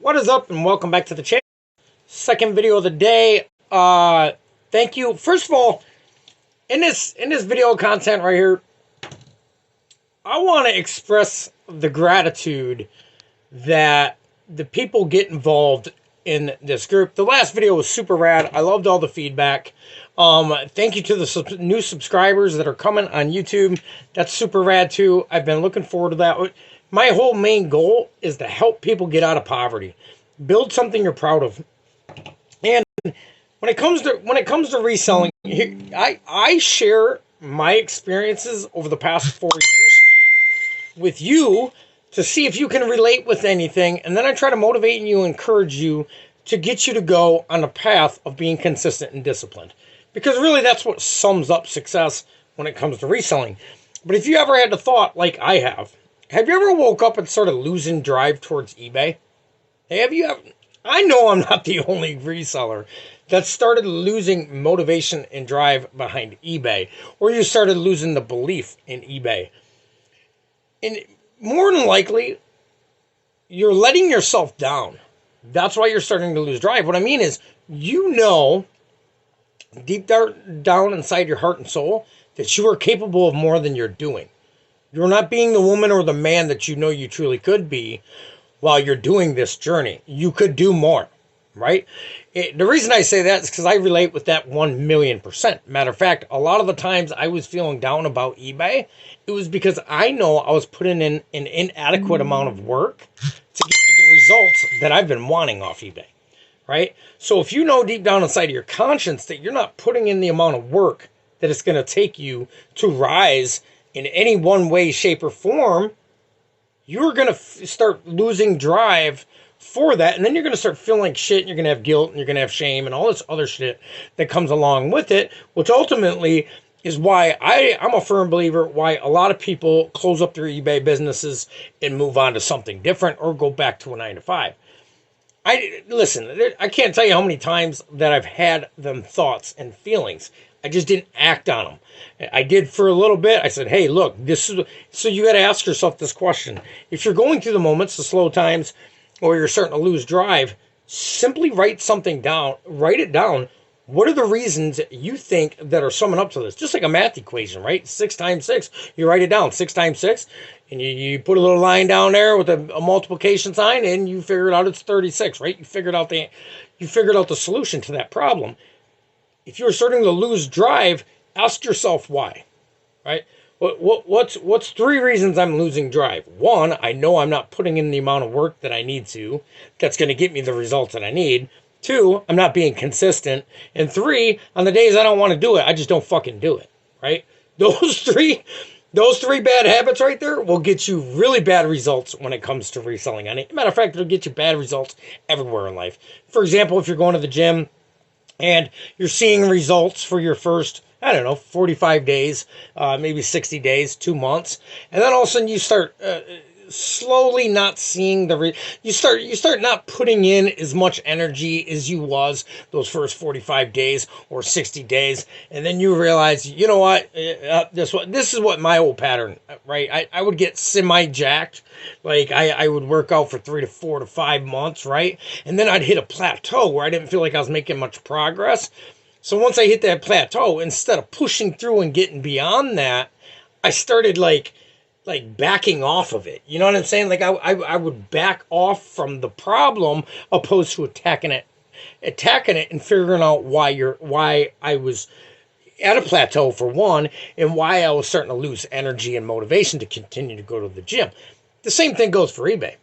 What is up, and welcome back to the channel. Second video of the day. Thank you. First of all, in this video content right here, I want to express the gratitude that the people get involved in this group. The last video was super rad. I loved all the feedback. Thank you to the new subscribers that are coming on YouTube. That's super rad too. I've been looking forward to that. My whole main goal is to help people get out of poverty, build something you're proud of. And when it comes to reselling, I share my experiences over the past 4 years with you to see if you can relate with anything, and then I try to motivate you and encourage you to get you to go on the path of being consistent and disciplined. Because really that's what sums up success when it comes to reselling. But if you ever had the thought, like I have you ever woke up and started losing drive towards eBay? Have you ever? I know I'm not the only reseller that started losing motivation and drive behind eBay, or you started losing the belief in eBay. And more than likely, you're letting yourself down. That's why you're starting to lose drive. What I mean is, you know, deep down inside your heart and soul, that you are capable of more than you're doing. You're not being the woman or the man that you know you truly could be while you're doing this journey. You could do more, right? The reason I say that is because I relate with that 1,000,000%. Matter of fact, a lot of the times I was feeling down about eBay, it was because I know I was putting in an inadequate amount of work to get me the results that I've been wanting off eBay, right? So if you know deep down inside of your conscience that you're not putting in the amount of work that it's going to take you to rise in any one way, shape, or form, you're going to start losing drive for that. And then you're going to start feeling like shit, and you're going to have guilt, and you're going to have shame, and all this other shit that comes along with it, which ultimately is why I'm a firm believer why a lot of people close up their eBay businesses and move on to something different or go back to a 9-to-5. I can't tell you how many times that I've had them thoughts and feelings. I just didn't act on them. I did for a little bit. I said, hey, look, so you got to ask yourself this question. If you're going through the moments, the slow times, or you're starting to lose drive, simply write something down. Write it down. What are the reasons you think that are summing up to this? Just like a math equation, right? 6 times 6. You write it down. 6 times 6. And you put a little line down there with a multiplication sign, and you figure it out. It's 36, right? You figured out the solution to that problem. If you're starting to lose drive, ask yourself why, right? What's 3 reasons I'm losing drive? 1, I know I'm not putting in the amount of work that I need to. That's going to get me the results that I need. 2, I'm not being consistent. And 3, on the days I don't want to do it, I just don't fucking do it, right? Those three bad habits right there will get you really bad results when it comes to reselling. Matter of fact, it'll get you bad results everywhere in life. For example, if you're going to the gym and you're seeing results for your first, 45 days, maybe 60 days, 2 months, and then all of a sudden you start slowly not seeing you start not putting in as much energy as you was those first 45 days or 60 days, and then you realize, you know what, this is what my old pattern, right? I would get semi-jacked, like I would work out for 3 to 4 to 5 months, right? And then I'd hit a plateau where I didn't feel like I was making much progress. So once I hit that plateau, instead of pushing through and getting beyond that, I started like backing off of it. You know what I'm saying? Like I would back off from the problem opposed to attacking it and figuring out why I was at a plateau for one, and why I was starting to lose energy and motivation to continue to go to the gym. The same thing goes for eBay.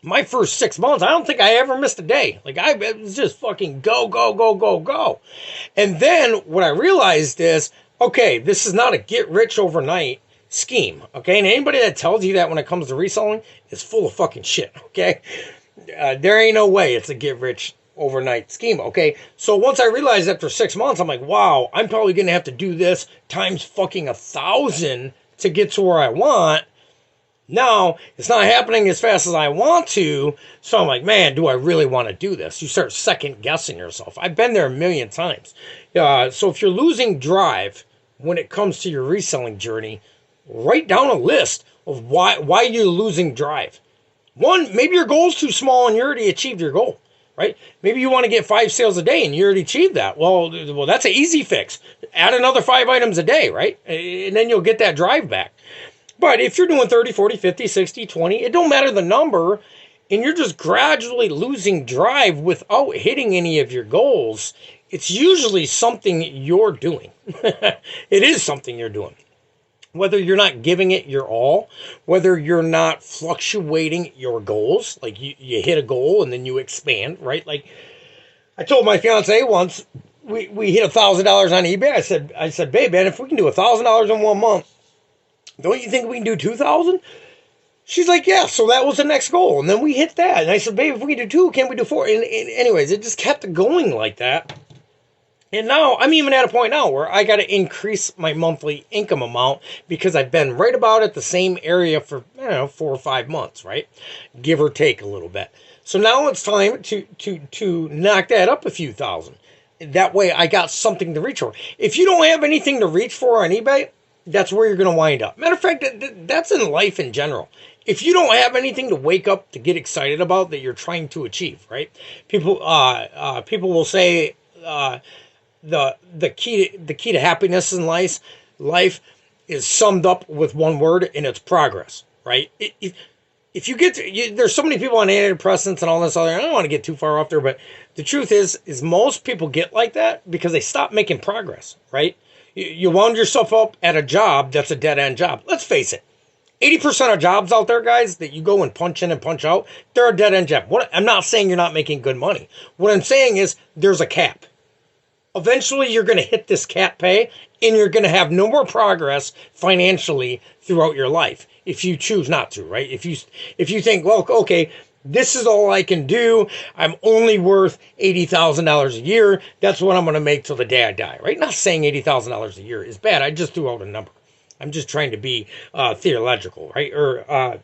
My first 6 months, I don't think I ever missed a day. Like it was just fucking go, go, go, go, go. And then what I realized is, okay, this is not a get rich overnight scheme, okay? And anybody that tells you that when it comes to reselling is full of fucking shit, okay? There ain't no way it's a get rich overnight scheme, okay? So once I realized after 6 months, I'm like, wow, I'm probably gonna have to do this times fucking 1,000 to get to where I want. Now, it's not happening as fast as I want to, so I'm like, man, do I really want to do this? You start second guessing yourself. I've been there a million times. So if you're losing drive when it comes to your reselling journey, write down a list of why you're losing drive. One, maybe your goal's too small and you already achieved your goal, right? Maybe you want to get 5 sales a day and you already achieved that. Well, that's an easy fix. Add another 5 items a day, right? And then you'll get that drive back. But if you're doing 30, 40, 50, 60, 20, it don't matter the number, and you're just gradually losing drive without hitting any of your goals, it's usually something you're doing. It is something you're doing. Whether you're not giving it your all, whether you're not fluctuating your goals, like you hit a goal and then you expand, right? Like I told my fiance once, we hit $1,000 on eBay. I said, babe, man, if we can do $1,000 in 1 month, don't you think we can do 2,000? She's like, yeah. So that was the next goal, and then we hit that. And I said, babe, if we can do 2, can't we do 4? And anyways, it just kept going like that. And now I'm even at a point now where I got to increase my monthly income amount because I've been right about at the same area for 4 or 5 months, right? Give or take a little bit. So now it's time to knock that up a few thousand. That way I got something to reach for. If you don't have anything to reach for on eBay, that's where you're going to wind up. Matter of fact, that's in life in general. If you don't have anything to wake up to get excited about that you're trying to achieve, right? People will say the key to happiness in life is summed up with one word, and it's progress, right? If you get to, there's so many people on antidepressants and all this other. I don't want to get too far off there, but the truth is most people get like that because they stop making progress, right? You wound yourself up at a job that's a dead-end job. Let's face it. 80% of jobs out there, guys, that you go and punch in and punch out, they're a dead-end job. I'm not saying you're not making good money. What I'm saying is there's a cap. Eventually, you're going to hit this cap pay, and you're going to have no more progress financially throughout your life if you choose not to, right? If you think, well, okay, this is all I can do. I'm only worth $80,000 a year. That's what I'm going to make till the day I die, right? Not saying $80,000 a year is bad. I just threw out a number. I'm just trying to be theological, right? Or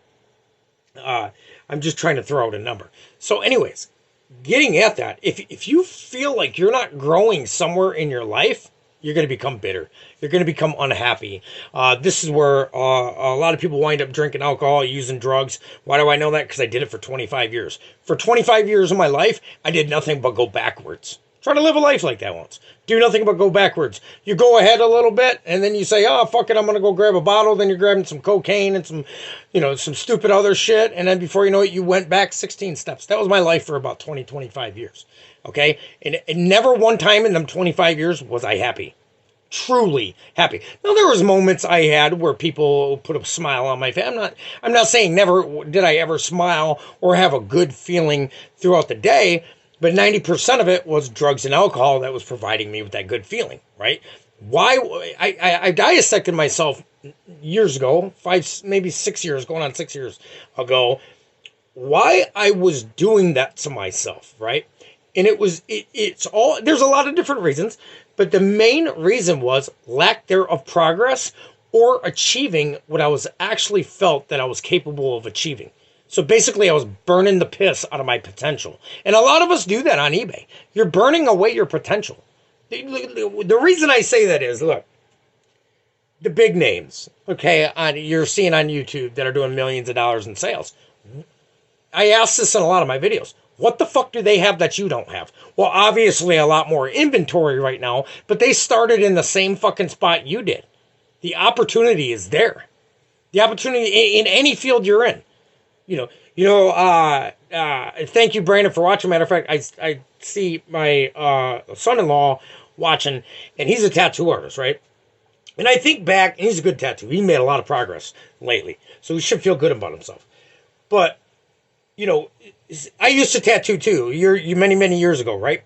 I'm just trying to throw out a number. So anyways, getting at that, if you feel like you're not growing somewhere in your life, you're going to become bitter. You're going to become unhappy. This is where a lot of people wind up drinking alcohol, using drugs. Why do I know that? Because I did it for 25 years. For 25 years of my life, I did nothing but go backwards. Try to live a life like that once. Do nothing but go backwards. You go ahead a little bit, and then you say, oh, fuck it, I'm going to go grab a bottle. Then you're grabbing some cocaine and some stupid other shit. And then before you know it, you went back 16 steps. That was my life for about 20, 25 years. Okay? And never one time in them 25 years was I happy. Truly happy. Now, there was moments I had where people put a smile on my face. I'm not saying never did I ever smile or have a good feeling throughout the day, but 90% of it was drugs and alcohol that was providing me with that good feeling, right? Why? I dissected myself years ago, 5, maybe 6 years, going on 6 years ago, why I was doing that to myself, right? And it's all, there's a lot of different reasons, but the main reason was lack there of progress or achieving what I was actually felt that I was capable of achieving. So basically, I was burning the piss out of my potential. And a lot of us do that on eBay. You're burning away your potential. The reason I say that is, look, the big names, okay, you're seeing on YouTube that are doing millions of dollars in sales. I ask this in a lot of my videos. What the fuck do they have that you don't have? Well, obviously a lot more inventory right now, but they started in the same fucking spot you did. The opportunity is there. The opportunity in any field you're in. Thank you, Brandon, for watching. Matter of fact, I see my son-in-law watching, and he's a tattoo artist, right? And I think back, and he's a good tattoo. He made a lot of progress lately, so he should feel good about himself. But, I used to tattoo too, many, many years ago, right?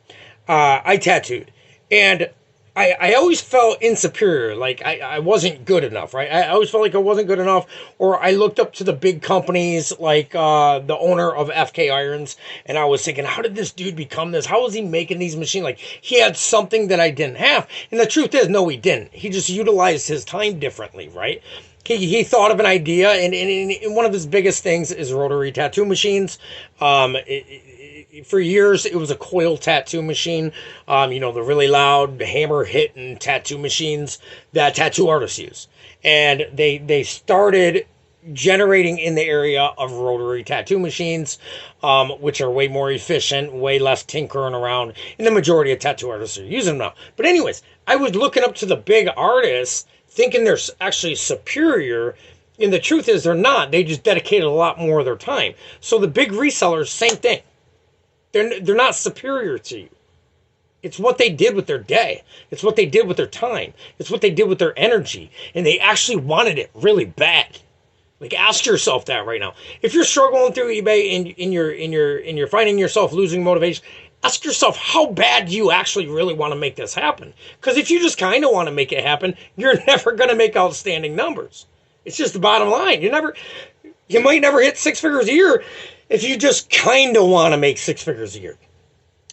I tattooed, and I always felt insecure, like I wasn't good enough, right? I always felt like I wasn't good enough, or I looked up to the big companies like the owner of FK Irons, and I was thinking, how did this dude become this? How was he making these machines? Like, he had something that I didn't have. And the truth is, no, he didn't. He just utilized his time differently, right? He thought of an idea, and one of his biggest things is rotary tattoo machines. For years, it was a coil tattoo machine. The really loud hammer hitting tattoo machines that tattoo artists use. And they started generating in the area of rotary tattoo machines, which are way more efficient, way less tinkering around, and the majority of tattoo artists are using them now. But anyways, I was looking up to the big artists, thinking they're actually superior, and the truth is they're not. They just dedicated a lot more of their time. So the big resellers, same thing. They're not superior to you. It's what they did with their day. It's what they did with their time. It's what they did with their energy. And they actually wanted it really bad. Like, ask yourself that right now. If you're struggling through eBay and you're finding yourself losing motivation, ask yourself, how bad do you actually really want to make this happen? Because if you just kind of want to make it happen, you're never going to make outstanding numbers. It's just the bottom line. You might never hit 6 figures a year if you just kind of want to make 6 figures a year.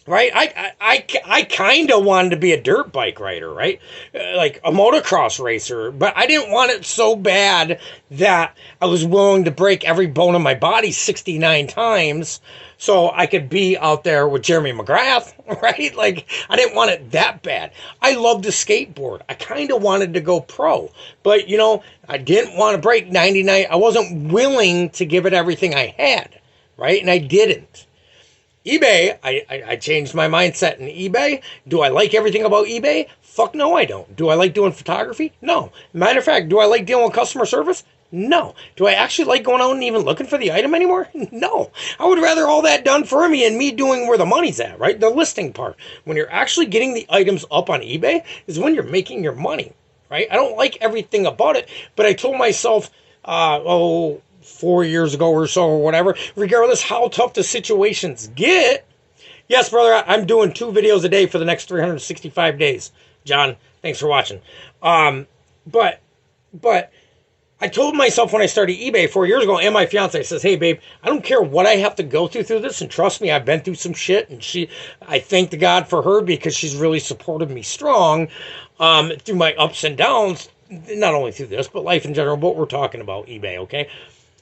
Right? I kind of wanted to be a dirt bike rider, right? Like a motocross racer, but I didn't want it so bad that I was willing to break every bone in my body 69 times so I could be out there with Jeremy McGrath, right? Like, I didn't want it that bad. I loved to skateboard. I kind of wanted to go pro, but I didn't want to break 99. I wasn't willing to give it everything I had, right? And I didn't. eBay, I changed my mindset in eBay. Do I like everything about eBay? Fuck no, I don't. Do I like doing photography? No. Matter of fact, do I like dealing with customer service? No. Do I actually like going out and even looking for the item anymore? No. I would rather all that done for me and me doing where the money's at, right? The listing part. When you're actually getting the items up on eBay is when you're making your money, right? I don't like everything about it, but I told myself, 4 years ago or so or whatever, regardless how tough the situations get. Yes, brother, I'm doing 2 videos a day for the next 365 days. John, thanks for watching. But I told myself when I started eBay 4 years ago, and my fiance says, hey, babe, I don't care what I have to go through this. And trust me, I've been through some shit. And I thank the God for her because she's really supported me strong through my ups and downs. Not only through this, but life in general. But we're talking about eBay, okay?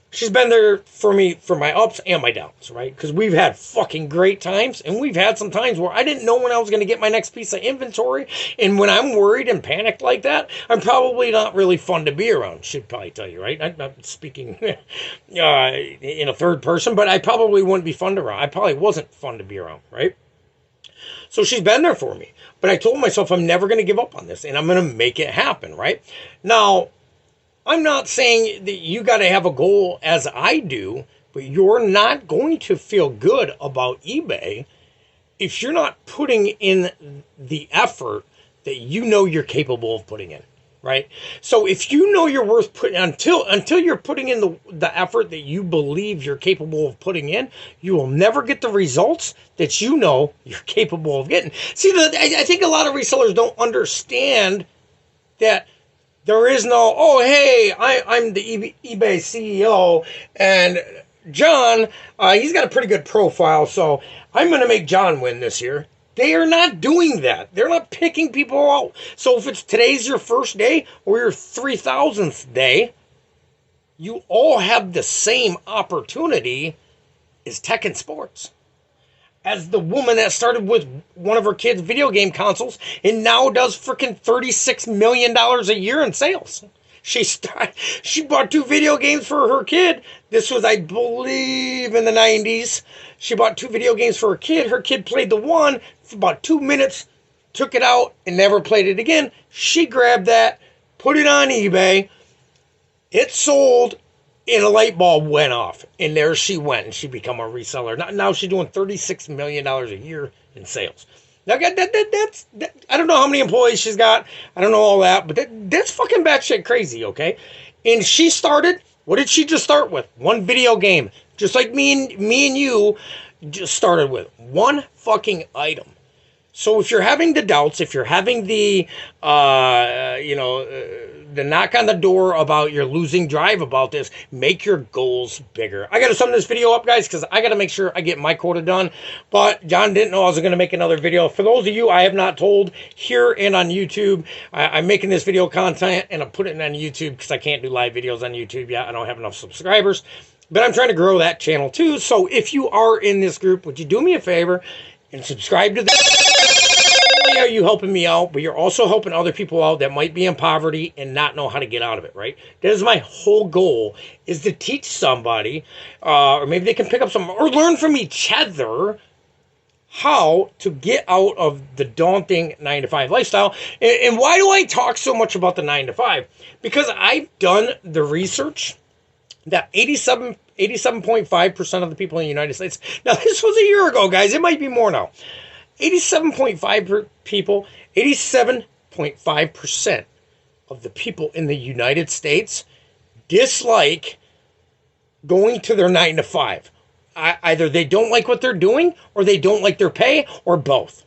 She's been there for me for my ups and my downs, right? Because we've had fucking great times, and we've had some times where I didn't know when I was going to get my next piece of inventory. And when I'm worried and panicked like that, I'm probably not really fun to be around. Should probably tell you, right? I'm not speaking in a third person, but I probably wouldn't be fun to around. I probably wasn't fun to be around, right? So she's been there for me. But I told myself I'm never going to give up on this, and I'm going to make it happen, right? Now, I'm not saying that you got to have a goal as I do, but you're not going to feel good about eBay if you're not putting in the effort that you know you're capable of putting in, right? So if you know you're worth putting, until you're putting in the effort that you believe you're capable of putting in, you will never get the results that you know you're capable of getting. See, I think a lot of resellers don't understand that there is no, oh, hey, I'm the eBay CEO, and John, he's got a pretty good profile, so I'm going to make John win this year. They are not doing that. They're not picking people out. So if today's your first day or your 3,000th day, you all have the same opportunity as tech and sports. As the woman that started with one of her kids' video game consoles and now does freaking $36 million a year in sales. She bought 2 video games for her kid. This was, I believe, in the 90s. She bought 2 video games for her kid. Her kid played the one for about 2 minutes, took it out, and never played it again. She grabbed that, put it on eBay. It sold. And a light bulb went off, and there she went, and she became a reseller. Now she's doing $36 million a year in sales. Now, I don't know how many employees she's got. I don't know all that, but that's fucking batshit crazy, okay? And she started, what did she just start with? One video game. Just like me and you just started with. One fucking item. So if you're having the doubts, if you're having the, the knock on the door about your losing drive about this, make your goals bigger. I got to sum this video up, guys, because I got to make sure I get my quota done. But John didn't know I was going to make another video. For those of you I have not told, here and on YouTube, I'm making this video content, and I'm putting it on YouTube because I can't do live videos on YouTube yet. I don't have enough subscribers. But I'm trying to grow that channel too. So if you are in this group, would you do me a favor and subscribe to this? only are you helping me out, but you're also helping other people out that might be in poverty and not know how to get out of it, right? That is my whole goal, is to teach somebody, or maybe they can pick up some, or learn from each other how to get out of the daunting 9-to-5 lifestyle. And why do I talk so much about the 9-to-5? Because I've done the research that 87.5% of the people in the United States, now this was a year ago, guys, it might be more now. 87.5% of the people in the United States dislike going to their 9-to-5. Either they don't like what they're doing, or they don't like their pay, or both.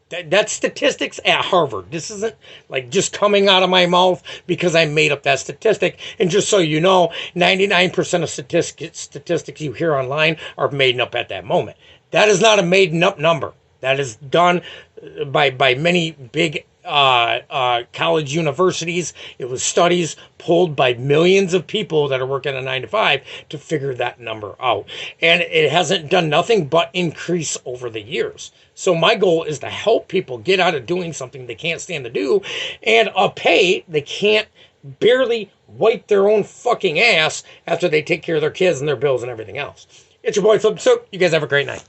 That's statistics at Harvard. This isn't like just coming out of my mouth because I made up that statistic. And just so you know, 99% of statistics you hear online are made up at that moment. That is not a made up number. That is done by many big college universities. It was studies pulled by millions of people that are working a 9-to-5 to figure that number out. And it hasn't done nothing but increase over the years. So my goal is to help people get out of doing something they can't stand to do, and a pay they can't barely wipe their own fucking ass after they take care of their kids and their bills and everything else. It's your boy Flippin' Stoop. You guys have a great night.